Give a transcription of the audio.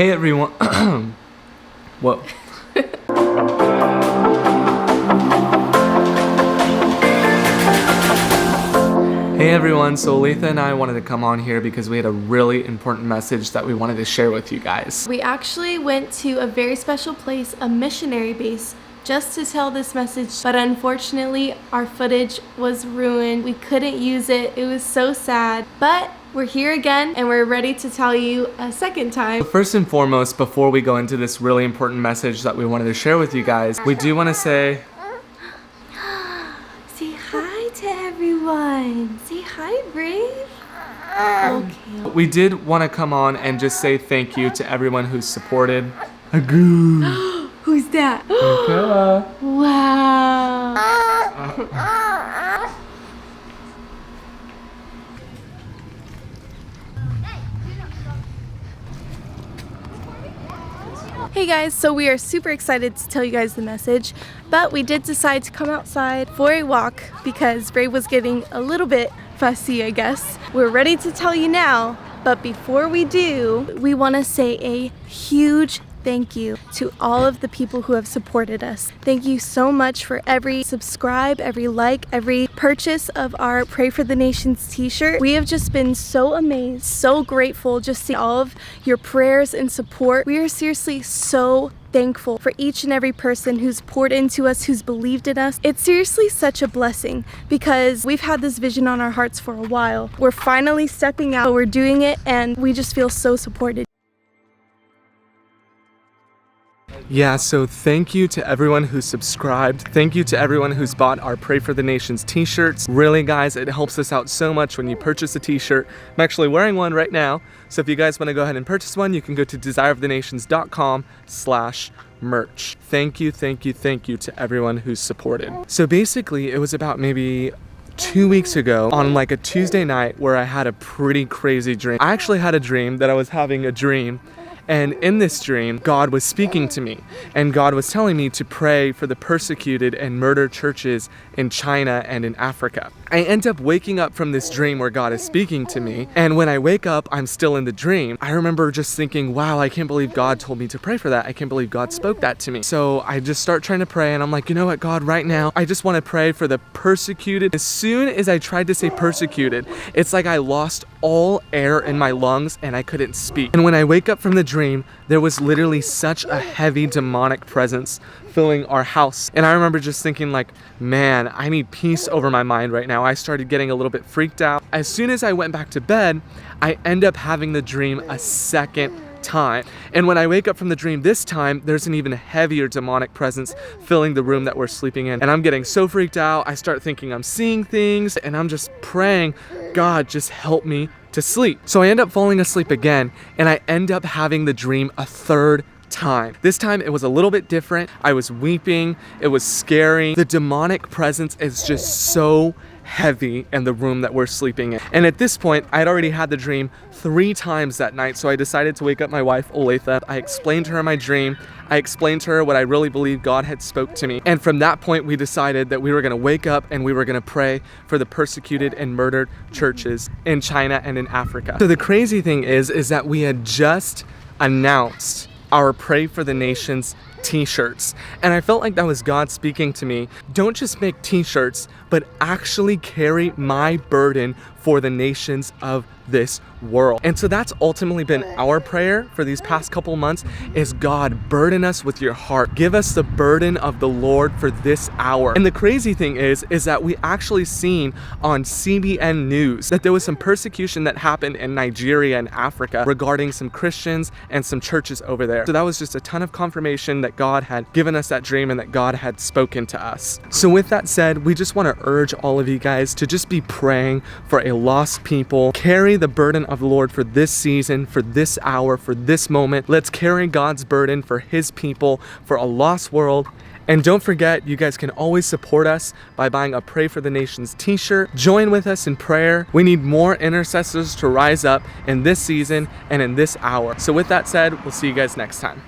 Hey everyone. Whoa. Hey everyone, so Olathe and I wanted to come on here because we had a really important message that we wanted to share with you guys. We actually went to a very special place, a missionary base, just to tell this message, but unfortunately our footage was ruined. We couldn't use it. It was so sad, but we're here again and we're ready to tell you a second time. First and foremost, before we go into this really important message that we wanted to share with you guys, we do want to say hi to everyone. Say hi, Brave. Okay. we did want to come on and just say thank you to everyone who's supported. Agoo. Who's that? Kayla. Wow. Hey guys, so we are super excited to tell you guys the message, but we did decide to come outside for a walk because Brave was getting a little bit fussy, I guess. We're ready to tell you now, but before we do, we want to say a huge thank you to all of the people who have supported us. Thank you so much for every subscribe, every like, every purchase of our Pray for the Nations t-shirt. We have just been so amazed, so grateful just seeing all of your prayers and support. We are seriously so thankful for each and every person who's poured into us, who's believed in us. It's seriously such a blessing because we've had this vision on our hearts for a while. We're finally stepping out, we're doing it, and we just feel so supported. Yeah, so thank you to everyone who subscribed. Thank you to everyone who's bought our Pray for the Nations t-shirts. Really guys, it helps us out so much when you purchase a t-shirt. I'm actually wearing one right now. So if you guys want to go ahead and purchase one, you can go to desireofthenations.com/merch. Thank you to everyone who's supported. So basically it was about maybe 2 weeks ago on like a Tuesday night where I had a pretty crazy dream. I actually had a dream that I was having a dream. And in this dream, God was speaking to me, and God was telling me to pray for the persecuted and murdered churches in China and in Africa. I end up waking up from this dream where God is speaking to me, and when I wake up, I'm still in the dream. I remember just thinking, wow, I can't believe God told me to pray for that. I can't believe God spoke that to me. So I just start trying to pray, and I'm like, you know what, God, right now, I just want to pray for the persecuted. As soon as I tried to say persecuted, it's like I lost all air in my lungs and I couldn't speak. And when I wake up from the dream, there was literally such a heavy demonic presence filling our house. And I remember just thinking like, man, I need peace over my mind right now. I started getting a little bit freaked out. As soon as I went back to bed, I end up having the dream a second time. And when I wake up from the dream this time, there's an even heavier demonic presence filling the room that we're sleeping in. And I'm getting so freaked out. I start thinking I'm seeing things, and I'm just praying, God, just help me to sleep. So I end up falling asleep again, and I end up having the dream a third time. This time it was a little bit different. I was weeping. It was scary. The demonic presence is just so heavy in the room that we're sleeping in. And at this point, I'd already had the dream 3 times that night, so I decided to wake up my wife, Olathe. I explained to her my dream. I explained to her what I really believe God had spoke to me. And from that point, we decided that we were going to wake up and we were going to pray for the persecuted and murdered churches in China and in Africa. So the crazy thing is that we had just announced our Pray for the Nations t-shirts. And I felt like that was God speaking to me. Don't just make t-shirts, but actually carry my burden for the nations of this world. And so that's ultimately been our prayer for these past couple months is, God, burden us with your heart. Give us the burden of the Lord for this hour. And the crazy thing is that we actually seen on CBN News that there was some persecution that happened in Nigeria and Africa regarding some Christians and some churches over there. So that was just a ton of confirmation that God had given us that dream and that God had spoken to us. So with that said, we just want to urge all of you guys to just be praying for a lost people. Carry the burden of the Lord for this season, for this hour, for this moment. Let's carry God's burden for his people, for a lost world. And don't forget, you guys can always support us by buying a Pray for the Nations t-shirt. Join with us in prayer. We need more intercessors to rise up in this season and in this hour. So with that said, we'll see you guys next time.